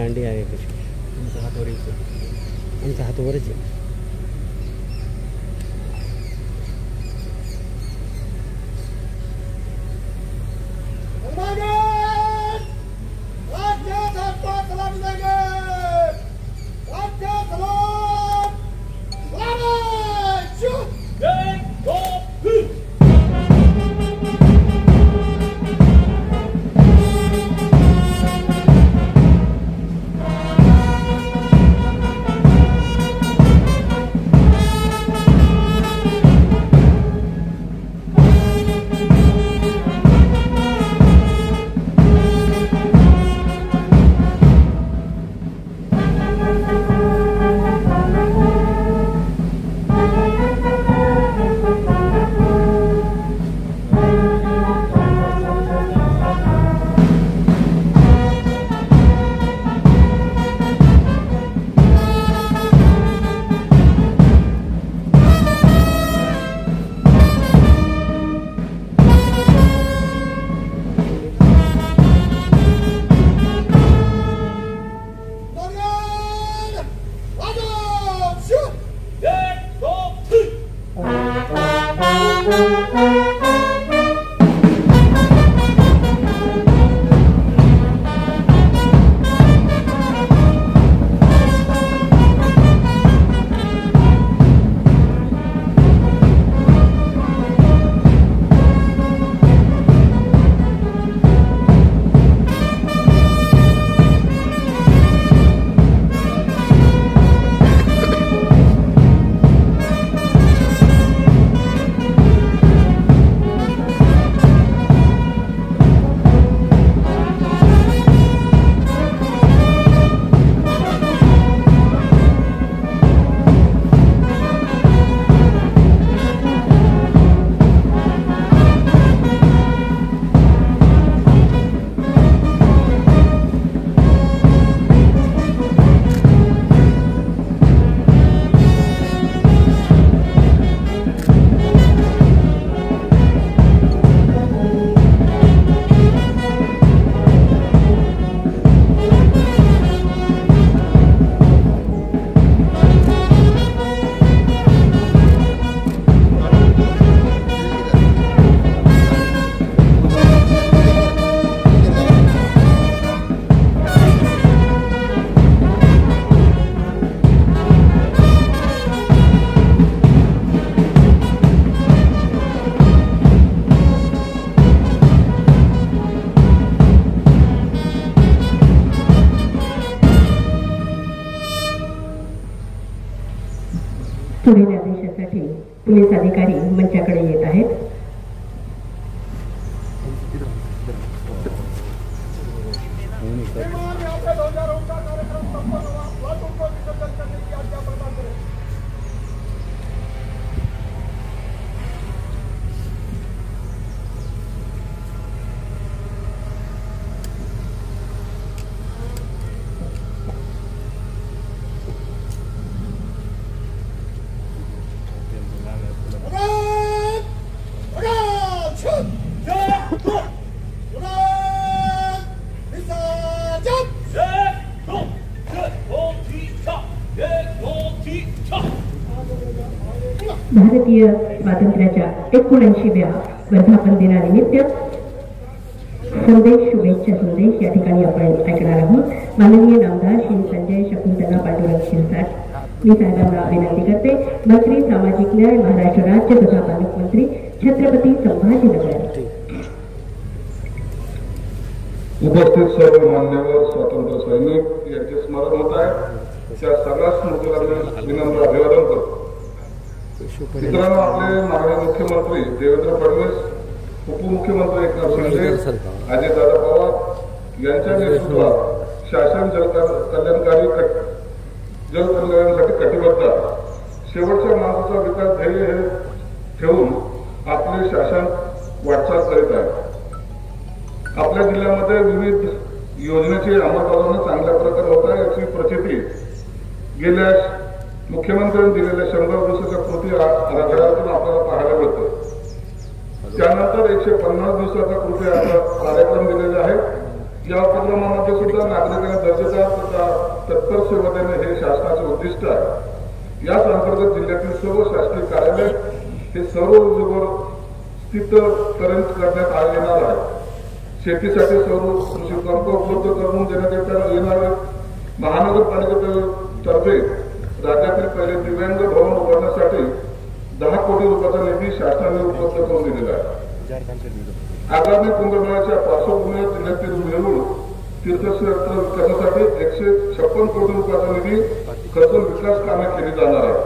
दांडी आहे कशी आमच्या हातावरच आहे. पुढील आदेशासाठी पोलीस अधिकारी मंचाकडे येत आहेत. भारतीय स्वातंत्र्याच्या 79व्या वर्धापन दिनानिमित्त संदेश शुभेच्छा संदेश या ठिकाणी आपण ऐकणार आहोत. माननीय नामदार श्री संजय शकुंतला पांडुरंग शिरसाट मी साहेबांना विनंती करते. मंत्री सामाजिक न्याय महाराष्ट्र राज्य तथा पालकमंत्री छत्रपती संभाजीनगर. उपस्थित सर्व मान्यवर स्वातंत्र्य सैनिक यांचे स्मरण होत आहे. त्या सगळ्या स्मृतीला विनम्र अभिवादन करतो. मित्रांनो, आपले माननीय मुख्यमंत्री देवेंद्र फडणवीस, उपमुख्यमंत्री एकनाथ शिंदे, अजितदादा पवार यांच्या नेतृत्वात शासन जलकल्याणसाठी कटिबद्ध आहे. शेवटच्या माणसाचा विकास ध्येय हे ठेवून आपले शासन वाटचाल करीत आहे. आपल्या जिल्ह्यामध्ये विविध योजनेची अंमलबजावणी चांगल्या प्रकारे होत आहे याची प्रचिती गेल्या मुख्यमंत्र्यांनी दिलेल्या 100 दिवसाच्या कृती आराखड्यातून आपल्याला पाहायला मिळतं. त्यानंतर 150 दिवसाचा कृती कार्यक्रम दिलेला आहे. या उपक्रमामध्ये सुद्धा नागरिकांना दर्जेदार तथा तत्पर सेवा देणे हे शासनाचे उद्दिष्ट आहे। याच अंतर्गत जिल्ह्यातील सर्व शासकीय कार्यालय हे सर्व ऊर्जेवर स्थितीकरण करण्यात येणार आहे। शेतीसाठी सौर कृषी पंप उपलब्ध करून देण्यात येणार आहे। महानगरपालिकेतर्फे राज्यातील पहिले दिव्यांग भवन उभारण्यासाठी 10 कोटी रुपयाचा निधी शासनाने उपलब्ध करून दिलेला आहे। आगामी कुंभमेळ्याच्या पार्श्वभूमीवर जिल्ह्यातील वेरूळ तीर्थक्षेत्र विकासासाठी 156 कोटी रुपयाचा निधी खर्चून विकास कामे केली जाणार आहे।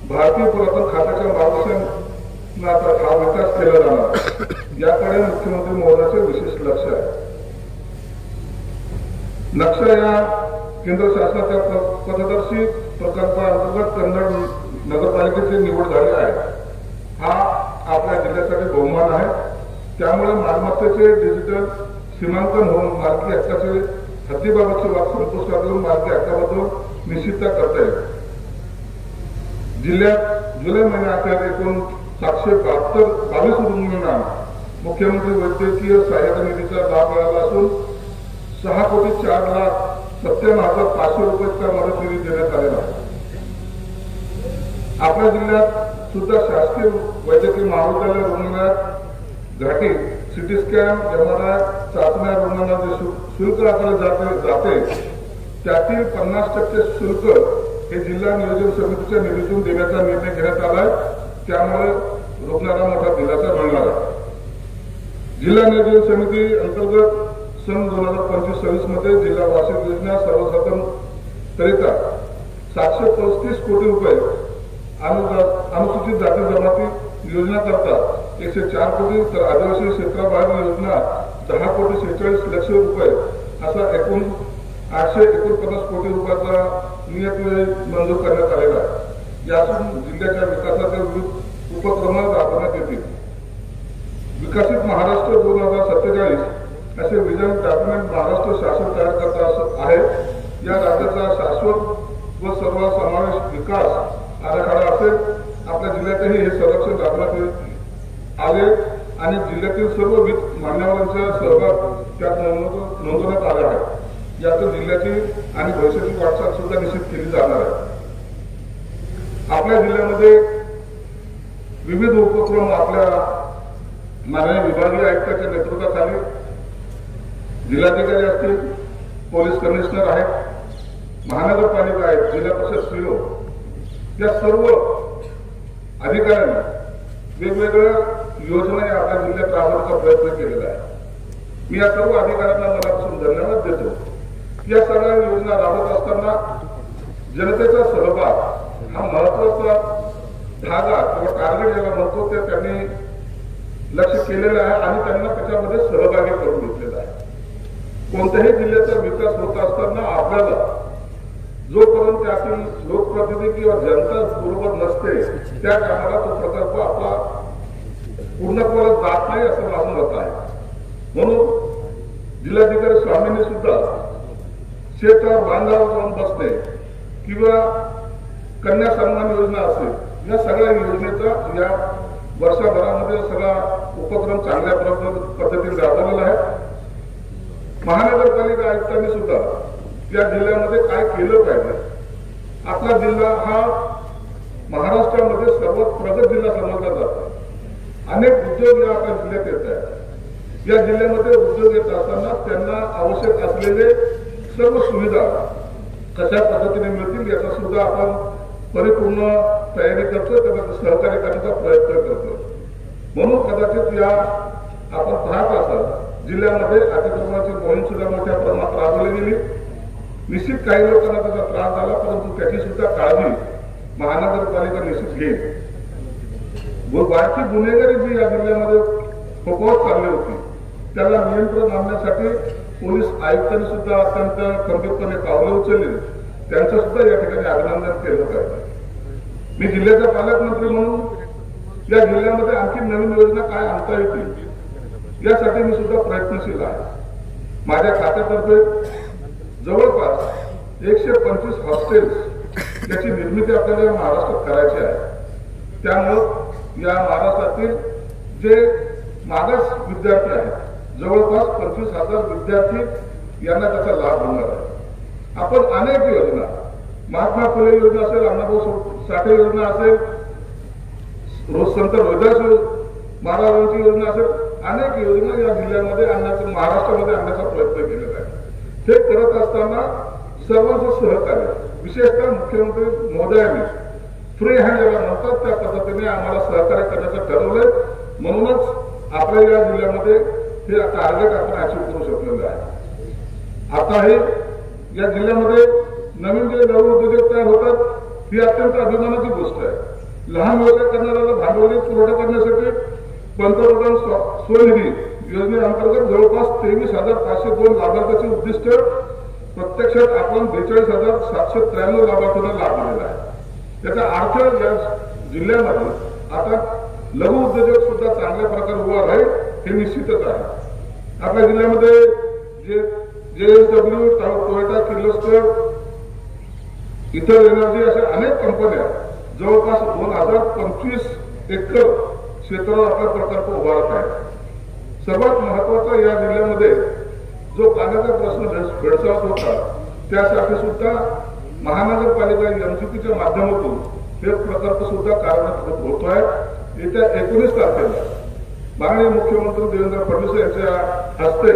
भारतीय पुरातन खात्याच्या मार्गदर्शनात हा विकास केला जाणार आहे। याकडे मुख्यमंत्री महोदयाचे विशेष लक्ष आहे। नक्षा या केंद्र शासनाच्या पथदर्शी प्रकल्पाअंतर्गत कन्नड नगरपालिकेची निवड झाली आहे। हा आपल्या जिल्ह्यासाठी बहुमान आहे। त्यामुळे मालमत्तेचे डिजिटल सीमांकन होऊन मालकी हक्काचे हद्दीबाबतचे वाद संपुष्टात येऊन मालकी हक्काबद्दल निश्चितता करता येईल। जिल्ह्यात जुलै महिन्याअखेर एकूण 722 रुग्णांना मुख्यमंत्री वैद्यकीय सहाय्यता निधीचा लाभ मिळाला असून 6,04,97,500 रुपयाचा मदत निधी देण्यात आलेला आहे। आपल्या जिल्ह्यात सुद्धा शासकीय वैद्यकीय महाविद्यालय रुग्णालयात घाटी सिटी स्कॅन MRI चाचण्या रुग्णांना जे शुल्क आकारले जाते त्यातील 50% शुल्क हे जिल्हा नियोजन समितीच्या निधीतून देण्याचा निर्णय घेण्यात आलाय। त्यामुळे रुग्णांना मोठा दिलासा मिळणार आहे। जिल्हा नियोजन समिती अंतर्गत सन 2025-26 मध्ये जिल्हा वार्षिक योजना सर्वसाधारण करिता 735 कोटी रुपये, अनुसूचित जाती जमाती योजना करता 104 कोटी, तर आदिवासी क्षेत्राबाहेर योजना 10 कोटी 46 लक्ष रुपये असा एकूण 849 कोटी रुपयाचा नियतव्यय मंजूर करण्यात आलेला आहे। यातून जिल्ह्याच्या विकासाचे विविध उपक्रम राबवण्यात येतील। विकसित महाराष्ट्र 2047 असे विजन डॉक्युमेंट महाराष्ट्र शासन तयार करत आहे। या राज्याचा शाश्वत व सर्वसमावेश विकास आराखडा असेल। आपल्या जिल्ह्यातही हे सर्वेक्षण राबवण्यात आले आणि जिल्ह्यातील सर्व मान्यवरांचा सहभाग त्यात नोंदवण्यात आला आहे। यातून जिल्ह्याची आणि भविष्याची वाटचाल सुद्धा निश्चित केली जाणार आहे। आपल्या जिल्ह्यामध्ये विविध उपक्रम आपल्या माननीय विभागीय आयुक्ताच्या नेतृत्वाखाली जिल्हाधिकारी असतील, पोलीस कमिशनर आहेत, महानगरपालिका आहेत, जिल्हा परिषद सीओ या सर्व अधिकाऱ्यांनी वेगवेगळ्या योजना आपल्या जिल्ह्यात राबवण्याचा प्रयत्न केलेला आहे। मी या सर्व अधिकाऱ्यांना मनापासून धन्यवाद देतो। या सगळ्या योजना राबवत असताना जनतेचा सहभाग हा महत्वाचा धागा किंवा टार्गेट ज्याला म्हणतो ते त्यांनी लक्ष केलेलं आहे आणि त्यांना त्याच्यामध्ये सहभागी करून घेतलेला आहे। कोणत्याही जिल्ह्याचा विकास होत असताना आपल्याला जोपर्यंत त्यातील लोकप्रतिनिधी किंवा जनता बरोबर नसते त्या कामाला तो प्रकल्प आपला पूर्णत्वाला जात नाही असं माझं मत आहे। म्हणून जिल्हाधिकारी स्वामींनी सुद्धा शेतावर बांधावर जाऊन बसणे किंवा कन्या सन्मान योजना असेल या सगळ्या योजनेचा या वर्षभरामध्ये सगळा उपक्रम चांगल्या पद्धतीने राबवलेला आहे। महानगरपालिका आयुक्तांनी सुद्धा या जिल्ह्यामध्ये काय केलं पाहिजे। आपला जिल्हा हा महाराष्ट्रामध्ये सर्वात प्रगत जिल्हा समजला जातो। अनेक उद्योग या आपल्या जिल्ह्यात येत आहेत। या जिल्ह्यामध्ये उद्योग येत असताना त्यांना आवश्यक असलेले सर्व सुविधा कशा पद्धतीने मिळतील याचा सुद्धा आपण परिपूर्ण तयारी करतो, त्यांना सहकार्य करण्याचा प्रयत्न करतो। म्हणून कदाचित या आपण पाहत असाल जिल्ह्यामध्ये अतिक्रमणाची मोहीम सुद्धा मोठ्या प्रमाणात राबवली गेली। निश्चित काही लोकांना त्याचा त्रास झाला, परंतु त्याची सुद्धा काळजी महानगरपालिका निश्चित घेईल। वाढती गुन्हेगारी जी या जिल्ह्यामध्ये फोफावत चालली होती त्याला नियंत्रण आणण्यासाठी पोलीस आयुक्तांनी सुद्धा अत्यंत खंबीरपणे पावले उचलली। त्यांचं सुद्धा या ठिकाणी अभिनंदन केलं पाहिजे। मी जिल्ह्याचा पालकमंत्री म्हणून या जिल्ह्यामध्ये आणखी नवीन योजना काय आणता येतील यासाठी मी सुद्धा प्रयत्नशील आहे। माझ्या खात्यातर्फे जवळपास 125 हॉस्टेल्स याची निर्मिती आपल्याला महाराष्ट्रात करायची आहे। त्यामुळे या महाराष्ट्रातील जे मागास विद्यार्थी आहेत जवळपास 25,000 विद्यार्थी यांना त्याचा लाभ होणार आहे। आपण अनेक योजना, महात्मा फुले योजना असेल, अण्णाभाऊ साठे योजना असेल, संत रोहिदास महाराजांची योजना असेल, अनेक योजना या जिल्ह्यामध्ये आणण्याचा, महाराष्ट्रामध्ये आणण्याचा प्रयत्न केलेला आहे। हे करत असताना सर्वांचं सहकार्य, विशेषतः मुख्यमंत्री महोदयांनी फ्री हँड ज्याला म्हणतात त्या पद्धतीने आम्हाला सहकार्य करण्याचं ठरवलंय। म्हणूनच आपल्या या जिल्ह्यामध्ये हे टार्गेट आपण अचीव्ह करू शकलेलं आहे। आताही या जिल्ह्यामध्ये नवीन जे नवउद्योजक तयार होतात ही अत्यंत अभिमानाची गोष्ट आहे। लहान व्यवसाय करणाऱ्याला भांडवली पुरवठा करण्यासाठी पंतप्रधान स्वनिधी योजनेअंतर्गत जवळपास 23,502 लाभार्थ्यांचे उद्दिष्ट प्रत्यक्षात आपण 42,793 लाभार्थ्यांना लाभ दिलेला आहे। त्याचा अर्थ या जिल्ह्यामध्ये आता लघु उद्योजक सुद्धा चांगल्या प्रकारे उभा राहील हे निश्चितच आहे। आपल्या जिल्ह्यामध्ये JSW, टोयोटा, किर्लोस्कर, इतर एनर्जी अशा अनेक कंपन्या जवळपास 2025 एकर क्षेत्रावर आपला प्रकल्प उभारत आहेत। सर्वात महत्वाचा या जिल्ह्यामध्ये जो पाण्याचा प्रश्न भेडसावत होता त्यासाठी सुद्धा महानगरपालिका MCPच्या माध्यमातून हे प्रकल्प सुद्धा कार्यान्वित होत आहे। येत्या 19 तारखेला माननीय मुख्यमंत्री देवेंद्र फडणवीस यांच्या हस्ते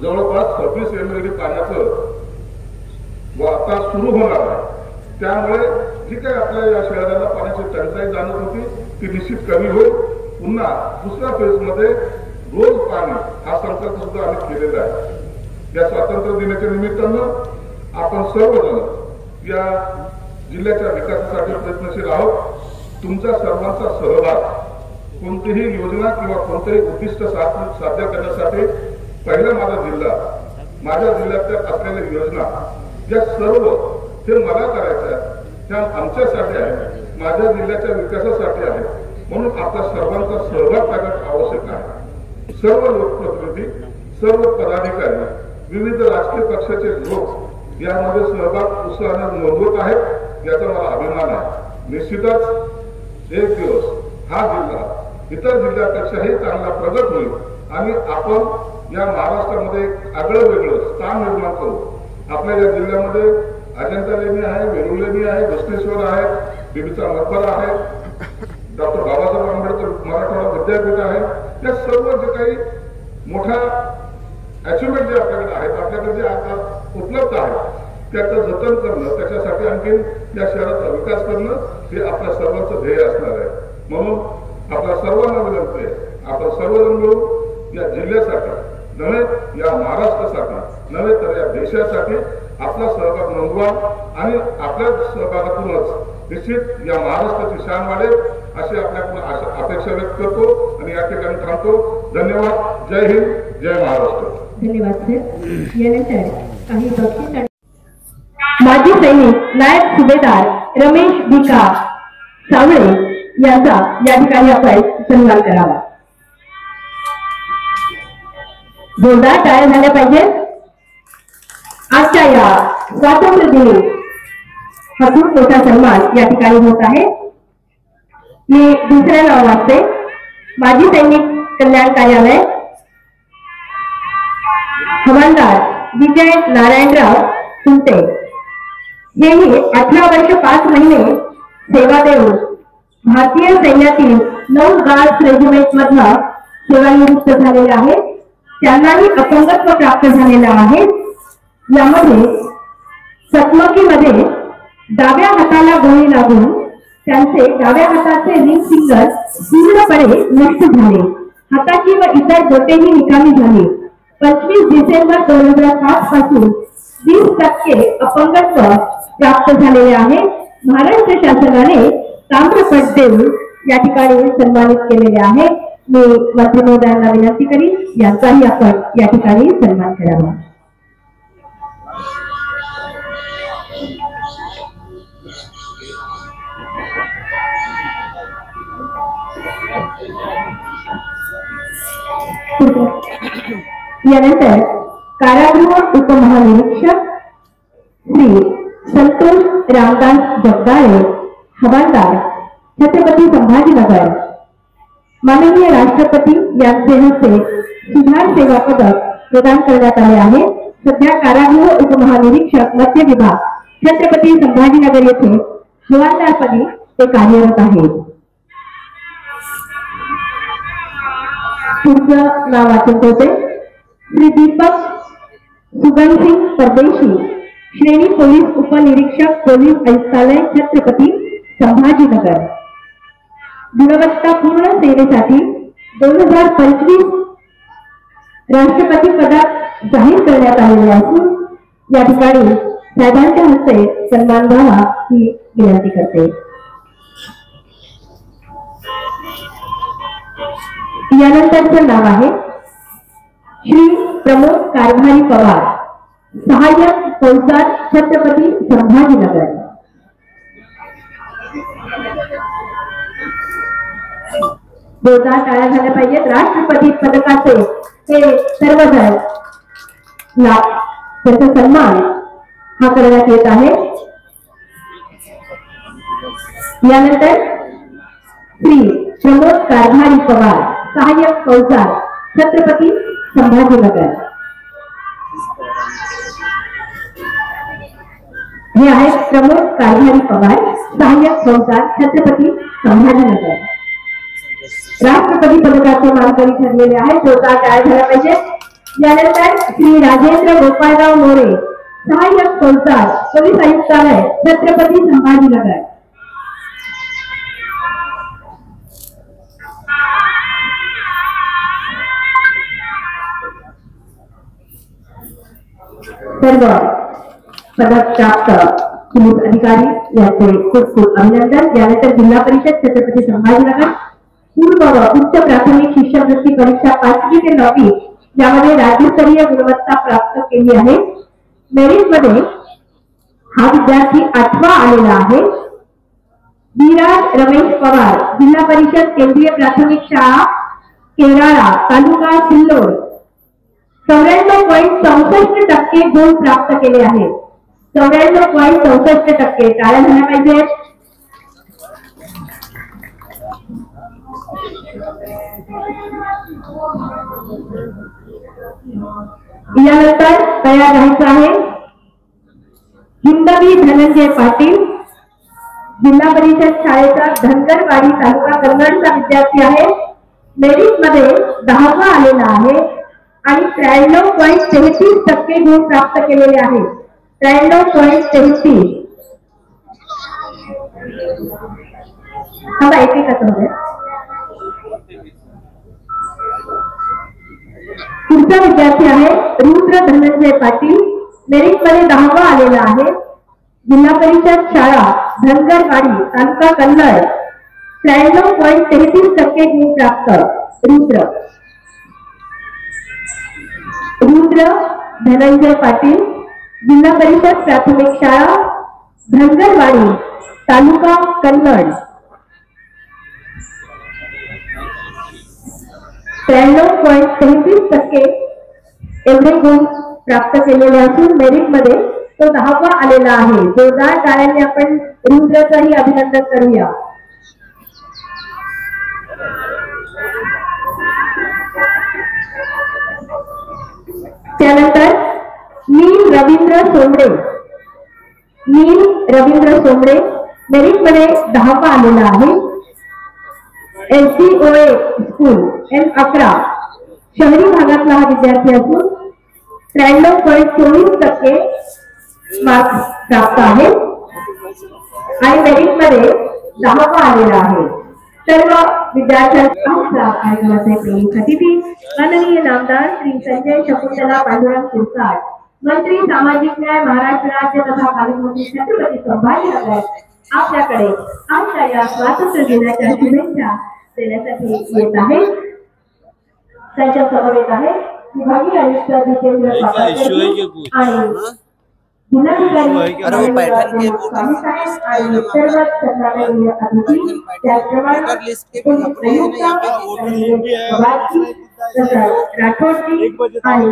जवळपास 26 MLD पाण्याचं आता सुरू होणार आहे। त्यामुळे जी काही आपल्या या शहराला पाण्याची टंचाई जाणवत होती ती निश्चित कमी होईल। पुन्हा दुसऱ्या फेजमध्ये रोज पाणी हा संकल्प सुद्धा आम्ही केलेला आहे। या स्वातंत्र्य दिनाच्या निमित्तानं आपण सर्वजण या जिल्ह्याच्या विकासासाठी प्रयत्नशील आहोत। तुमच्या सर्वांचा सहभाग कोणतीही योजना किंवा कोणतेही उद्दिष्ट साध्य करण्यासाठी पहिला माझा जिल्हा, माझ्या जिल्ह्यात असलेल्या योजना या सर्व हे मला करायचं आहे, त्या आमच्यासाठी आहे, माझ्या जिल्ह्याच्या विकासासाठी आहे। म्हणून आपल्या सर्वांचा सहभाग त्याच्यात आवश्यक आहे। सर्व लोकप्रतिनिधी, सर्व पदाधिकारी, विविध राजकीय पक्षाचे लोक यामध्ये सहभाग उत्साहाने नोंदवत आहेत, याचा मला अभिमान आहे। निश्चितच एक दिवस हा जिल्हा इतर जिल्ह्यापेक्षाही चांगला प्रगत होईल आणि आपण या महाराष्ट्रामध्ये एक आगळं वेगळं स्थान निर्माण करू। आपल्या या जिल्ह्यामध्ये अजंता लेणी आहे, वेरूळ लेणी आहे, घृष्णेश्वर आहे, बीबीचा मकबरा आहे, डॉक्टर बाबासाहेब आंबेडकर मराठवाडा विद्यापीठ आहे। या सर्व जे काही मोठा अचिव्हमेंट जे आपल्याकडे आहेत, आपल्याकडे जे आता उपलब्ध आहे त्याचं जतन करणं, त्याच्यासाठी आणखी या शहराचा विकास करणं हे आपल्या सर्वांचं ध्येय असणार आहे। म्हणून आपल्या सर्वांना विनंती आहे, आपण सर्वजण मिळून या जिल्ह्यासाठी नव्हे, या महाराष्ट्रासाठी नव्हे तर या देशासाठी आपला सहभाग नोंदवा आणि आपल्या सहभागातूनच निश्चित या महाराष्ट्राची शान वाढेल अशी आपल्याकडून अपेक्षा व्यक्त करतो आणि या ठिकाणी थांबतो। धन्यवाद। जय हिंद, जय महाराष्ट्र। धन्यवाद सर। यानंतर काही बक्षीस माजी सैनिक नायब सुभेदार रमेश भिका सावळे यांचा या ठिकाणी आपण सन्मान करावा। जोरदार टाळ्या झाल्या पाहिजेत। आजच्या या स्वातंत्र्य दिनी हा खूप मोठा सन्मान या ठिकाणी होत आहे। मी दुसरे नाव वाचते। माजी सैनिक कल्याण कार्यालय, हवालदार विजय नारायणराव सुंटे, हेही 18 वर्ष 5 महिने सेवा देऊन भारतीय सैन्यातील 9 गार्ड्स रेजिमेंट मधला सेवानिवृत्त झालेले आहेत। त्यांनाही अपंगत्व प्राप्त झालेलं आहे। यामध्ये चकमकीमध्ये डाव्या हाताला गोळी लागून त्यांचे डाव्या हाताचे रिंग फिंगर पूर्णपणे नष्ट झाले, हाताची व इतर बोटेही निकामी झाली। 25 डिसेंबर 2005 पासून 20% अपंगत्व प्राप्त झालेले आहे। महाराष्ट्र शासनाने ताम्रपट देऊन या ठिकाणी सन्मानित केलेले आहे। मी मंत्री महोदयांना विनंती करीन यांचाही आपण या ठिकाणी सन्मान करावा। यानंतर कारागृह उपमहानिरीक्षक श्री संतोष रामदास जगदाळे, हवालदार छत्रपती संभाजीनगर, माननीय राष्ट्रपती यांचे हस्ते सुधार सेवा पदक प्रदान करण्यात आले आहे। सध्या कारागृह उपमहानिरीक्षक मध्य विभाग छत्रपती संभाजीनगर येथे हवालदारपदी ते कार्यरत आहेत। पुढचं नाव वाचन होते श्री दीपक सुगनसिंग परदेशी, श्रेणी पोलीस उपनिरीक्षक पोलीस आयुक्तालय छत्रपती संभाजीनगर। गुणवत्तापूर्ण सेवेसाठी 2025 राष्ट्रपती पदक जाहीर करण्यात आलेले असून या ठिकाणी साहेबांच्या हस्ते सन्मान व्हावा ही विनंती करते। यानंतरचं नाव आहे श्री प्रमोद कारभारी पवार, सहाय्यक फौजदार छत्रपती संभाजीनगर। जोरदार टाळ्या झाल्या पाहिजेत। राष्ट्रपती पदकाचे ते सर्वजण त्यांचा सन्मान हा करण्यात येत आहे। यानंतर श्री प्रमोद कारभारी पवार, सहाय्यक फौजदार छत्रपती संभाजीनगर हे आहेत प्रमोद कारभारी पवार, सहाय्यक फौजदार छत्रपती संभाजीनगर। राष्ट्रपती पदकाचे मानकरी ठरलेले आहेत। जोरदार टाळ्या झाल्या पाहिजेत। यानंतर श्री राजेंद्र गोपाळराव मोरे, सहाय्यक फौजदार पोलीस आयुक्तालय छत्रपती संभाजीनगर। सर्व पदक प्राप्त पोलीस अधिकारी यांचे खूप खूप अभिनंदन। यानंतर जिल्हा परिषद छत्रपती संभाजीनगर पूर्व व उच्च प्राथमिक शिष्यवृत्ती परीक्षा 5वी ते 9वी यामध्ये राज्यस्तरीय गुणवत्ता प्राप्त केली आहे। मेरिट मध्ये हा विद्यार्थी 8वा आलेला आहे। विराज रमेश पवार, जिल्हा परिषद केंद्रीय प्राथमिक शाळा केराळा तालुका सिल्लोड 94.64% गुण प्राप्त केले आहेत। 94.64%। टाळ्या झाल्या पाहिजेत। यानंतर तयार राहायचं आहे हिंदवी धनंजय पाटील, जिल्हा परिषद शाळेचा धनगरवाडी तालुका कन्नडचा विद्यार्थी आहे। मेरिट मध्ये 10वा आलेला आहे आणि 93.33% गुण प्राप्त केलेले आहेत। 93.33। आता एक पुढचा विद्यार्थी आहे रुद्र धनंजय पाटील, मेरिट मध्ये 10वा आलेला आहे। जिल्हा परिषद शाळा धनगरवाडी तालुका कन्नड 93.33% गुण प्राप्त। रुद्र धनंजय पाटील, जिल्हा परिषद प्राथमिक शाळा धनगरवाडी तालुका कन्नड 93.33% एवढे गुण प्राप्त केलेले असून मेरिट मध्ये तो 10वा आलेला आहे। जोरदार टाळ्यांनी आपण रुद्रचंही अभिनंदन करूया। त्यानंतर नील रवींद्र सोमडे मेरिट मध्ये 10वा आलेला आहे। SDOA स्कूल M11 शहरी भागातला हा विद्यार्थी असून 93.24% मार्क प्राप्त आहे आणि मेरिट मध्ये 10वा आलेला आहे। सर्व विद्यार्थ्यांचा कार्यक्रमाचे प्रमुख अतिथी माननीय नामदार श्री संजय शकुंतला पांडुरंग शिरसाट, मंत्री सामाजिक न्याय महाराष्ट्र राज्य तथा पालकमंत्री छत्रपती संभाजीनगर आपल्याकडे आजच्या या स्वातंत्र्य दिनाच्या शुभेच्छा देण्यासाठी येत आहे। त्यांच्या समवेत आहे विभागीय आयुक्त जितेंद्र पाटील आणि जिल्हाधिकारी आणि सर्व सन्माननीय अतिथी त्याचप्रमाणे राठोडजी आणि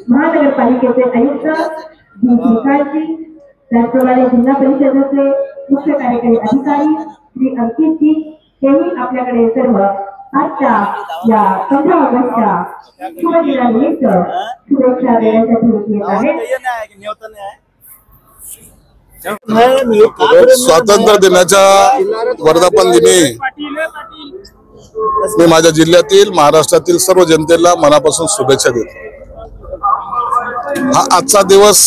महानगरपालिकेचे आयुक्त जी, त्याचप्रमाणे जिल्हा परिषदेचे मुख्य कार्यकारी अधिकारी श्री अंकितजी हेही आपल्याकडे सर्व आजच्या या 15 ऑगस्टच्या शुभदिनानिमित्त शुभेच्छा देण्यासाठी येत आहेत. स्वातंत्र्य दिनाच्या वर्धापन दिनी मी माझ्या जिल्ह्यातील महाराष्ट्रातील सर्व जनतेला मनापासून शुभेच्छा देतो. हा आजचा दिवस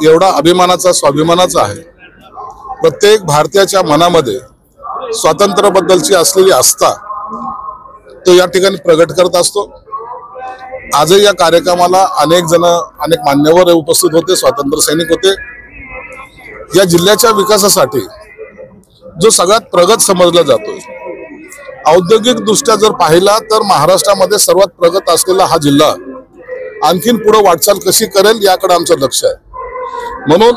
एवढा अभिमानाचा स्वाभिमानाचा आहे. प्रत्येक भारतीयाच्या मनामध्ये स्वातंत्र्याबद्दलची असलेली आस्था तो या ठिकाणी प्रगट करत असतो. आजही या कार्यक्रमाला अनेक जण अनेक मान्यवर उपस्थित होते, स्वातंत्र्य सैनिक होते. या जिल्ह्याच्या विकासासाठी जो सगळ्यात प्रगत समजला जातो, औद्योगिक दृष्ट्या जर पाहिला तर महाराष्ट्रामध्ये सर्वात प्रगत असलेला हा जिल्हा आणखीन पुढे वाटचाल कशी करेल याकडे आमचं लक्ष आहे. म्हणून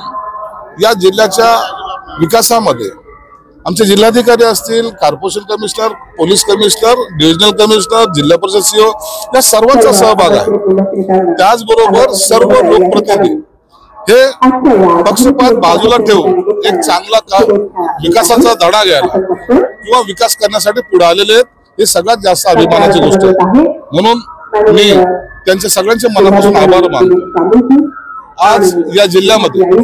या जिल्ह्याच्या विकासामध्ये आमचे जिल्हाधिकारी असतील, corporation commissioner, police commissioner, divisional commissioner, जिल्हा परिषद सीओ या सर्वांचा सहभाग आहे. त्याचबरोबर सर्व लोकप्रतिनिधी हे पक्षपात बाजूला ठेवून एक चांगला विकासाचा धडा घ्यायला किंवा विकास करण्यासाठी पुढे आलेले आहेत. हे सगळ्यात जास्त अभिमानाची गोष्ट आहे. म्हणून मी त्यांचे सगळ्यांचे मनापासून आभार मानतो. आज या जिल्ह्यामध्ये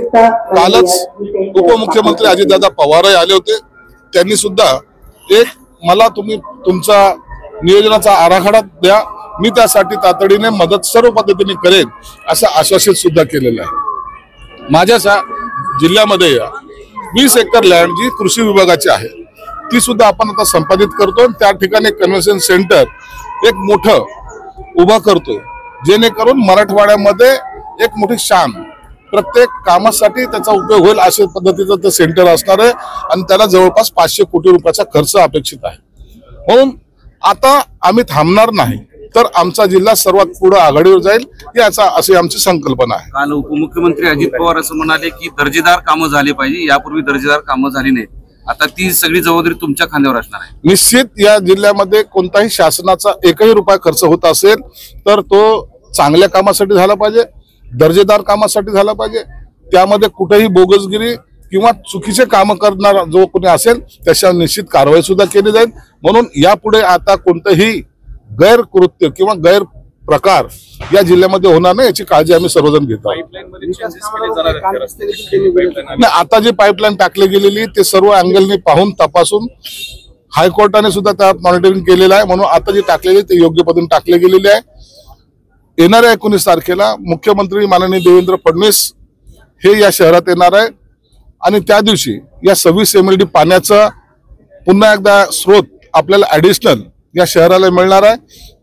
कालच उपमुख्यमंत्री अजितदादा पवार आले होते. त्यांनी सुद्धा एक मला तुम्ही तुमचा नियोजनाचा आराखडा द्या, मी त्यासाठी तातडीने मदत सर्व पद्धतीने करेन असं आश्वासित सुद्धा केलेलं आहे. माझ्या जिल्ह्यामध्ये 20 एकर लँड जी कृषी विभागाची आहे ती सुद्धा आपण आता संपादित करतो. त्या ठिकाणी कन्व्हेन्शन सेंटर एक मोठं उभा करतोय, जेणेकरून मराठवाड्यामध्ये एक मोठी शान प्रत्येक कामासाठी त्याचा उपयोग होईल अशा पद्धतीचं ते सेंटर असणार आहे. आणि त्याला जवळपास 500 कोटी रुपयाचा खर्च अपेक्षित आहे. म्हणून आता आम्ही थांबणार नाही, तर आमचा जिल्हा सर्वात पुढे आघाडीवर जाईल याचा अशी आमची संकल्पना आहे. काल उपमुख्यमंत्री अजित पवार असं म्हणाले की दर्जेदार कामं झाली पाहिजे, यापूर्वी दर्जेदार कामं झाली नाहीत, आता ती सगळी जबाबदारी तुमच्या खांद्यावर असणार आहे. निश्चित या जिल्ह्यामध्ये कोणताही शासनाचा एकही रुपया खर्च होत असेल तर तो चांगल्या कामासाठी झाला पाहिजे, दर्जेदार कामासाठी झाला पाहिजे. त्यामध्ये कुठेही बोगसगिरी किंवा चुकीचे काम करणारा जो कोणी असेल त्याच्यावर निश्चित कारवाई सुद्धा केली जाईल. म्हणून यापुढे आता कोणतेही गैरकृत्य किंवा गैरप्रकार या जिल्ह्यामध्ये होणार नाही याची काळजी आम्ही सर्वजण घेतो. आता जी पाईपलाईन टाकली गेलेली ते सर्व अँगलनी पाहून तपासून हायकोर्टाने सुद्धा त्यात मॉनिटरिंग केलेलं आहे. म्हणून आता जी टाकलेली ते योग्य पद्धतीने टाकली गेलेली आहे. येणाऱ्या 19 तारखेला मुख्यमंत्री माननीय देवेंद्र फडणवीस हे या शहरात येणार आहे आणि त्या दिवशी या 26 MLD पाण्याचा पुन्हा एकदा स्रोत आपल्याला ऍडिशनल या शहराला मिळणार आहे.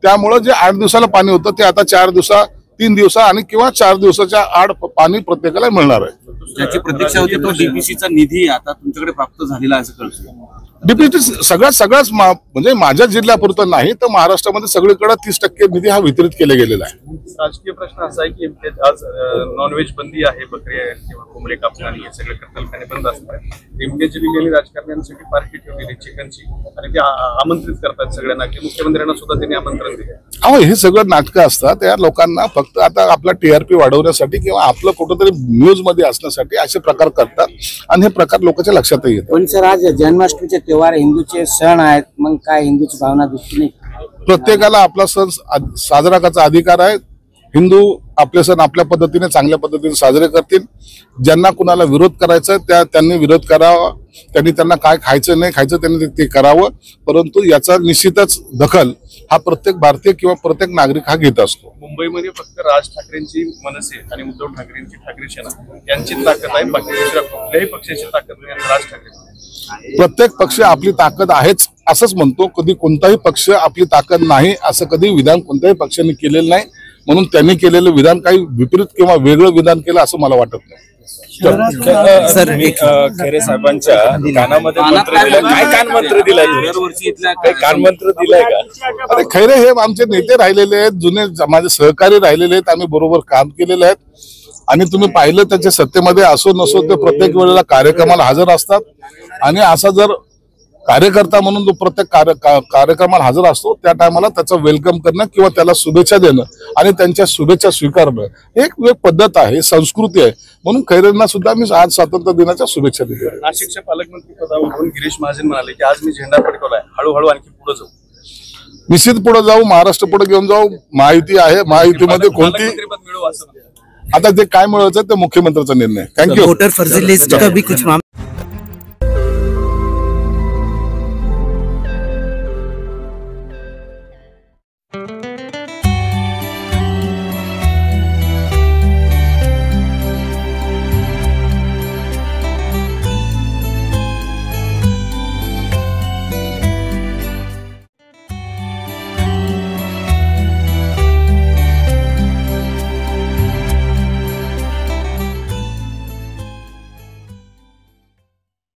त्यामुळे जे 8 दिवसाला पाणी होतं ते आता 4 दिवसा 3 दिवसा आणि किंवा 4 दिवसाच्या आड पाणी प्रत्येकाला मिळणार आहे. ज्याची प्रतीक्षा होती तो डीपीसीचा निधी आता तुमच्याकडे प्राप्त झालेला आहे असं कळतं. डीपीसी सगळ्याच म्हणजे माझ्या जिल्ह्यापुरतं नाही तर महाराष्ट्रामध्ये सगळीकडे 30% निधी हा वितरित केला गेलेला आहे. राजकीय प्रश्न असा आहे की आज नॉनव्हेज बंदी आहे, बकरी किंवा कोंबडे कापणे हे सगळे कत्तलखाने बंद असतात. इम्तियाज जलील राजकारण्यांसाठी पार्टी ठेवलेली चिकनची आणि ते आमंत्रित करतात सगळ्यांना की मुख्यमंत्र्यांना सुद्धा त्यांनी आमंत्रण दिले. अहो हे सगळं नाटकं असतात. या लोकांना फक्त आता आपला TRP वाढवण्यासाठी किंवा आपलं कुठंतरी न्यूज मध्ये असण्यासाठी असे प्रकार करतात आणि हे प्रकार लोकांच्या लक्षातही येतात. पण सर आज जन्माष्टमीचे त्योहार हिंदूचे सण आहेत, मग काय हिंदूची भावना दुखली नाही? प्रत्येकाला आपला सण साजरा करायचा अधिकार आहे. हिंदू आपले सण आपल्या पद्धतीने चांगल्या पद्धतीने साजरे करतील. ज्यांना कुणाला विरोध करायचा त्यांनी विरोध करावा, त्यांना काय खायचं नाही खायचं त्यांनी ते करावं. परंतु याचा निश्चितच दखल हा प्रत्येक भारतीय किंवा प्रत्येक नागरिक हा घेत असतो. मुंबईमध्ये फक्त राज ठाकरेंची मनसे आणि उद्धव ठाकरेंची ठाकरे सेना यांची ताकद आहे, बाकी दुसऱ्या कुठल्याही पक्षाची ताकद नाही. राज ठाकरे प्रत्येक पक्ष आपली ताकद आहेच असंच म्हणतो. कधी कोणताही पक्ष आपली ताकद नाही असं कधी विधान कोणत्याही पक्षाने केलेलं नाही. म्हणून त्यांनी केलेलं विधान काही विपरीत किंवा वेगळं विधान केलं असं मला वाटत नाही. सर खैरे साहेबांच्या कानामध्ये मंत्र दिलाय, काय कान मंत्र दिलाय? काही कान मंत्र दिलाय का? अरे खैरे हे आमचे नेते राहिलेले आहेत, जुने माझे सहकारी राहिलेले आहेत, आम्ही बरोबर काम केलेले आहेत. आणि तुम्ही पाहिलं त्याच्या सत्तेमध्ये असो नसो ते प्रत्येक वेळेला कार्यक्रमाला हजर असतात. आणि असा जर कार्यकर्ता म्हणून जो प्रत्येक कार्यक्रमाला हजर असतो त्या टायमाला त्याचं वेलकम करणं किंवा त्याला शुभेच्छा देणं आणि त्यांच्या शुभेच्छा स्वीकारणं एक पद्धत आहे, संस्कृती आहे. म्हणून खैरेंना सुद्धा मी आज स्वातंत्र्य दिनाच्या शुभेच्छा दिल्या. नाशिकच्या पालकमंत्री पदावरून गिरीश महाजन म्हणाले की आज मी झेंडा फडकवलाय, हळूहळू आणखी पुढे जाऊ? निश्चित पुढे जाऊ, महाराष्ट्र पुढे घेऊन जाऊ. महायुती आहे, महायुतीमध्ये कोणती पालकमंत्रीपद मिळू असं आता ते काय मिळवायचं ते मुख्यमंत्र्यांचा निर्णय. थँक्यू. वोटर फर्जी लिस्ट का भी कुछ मामला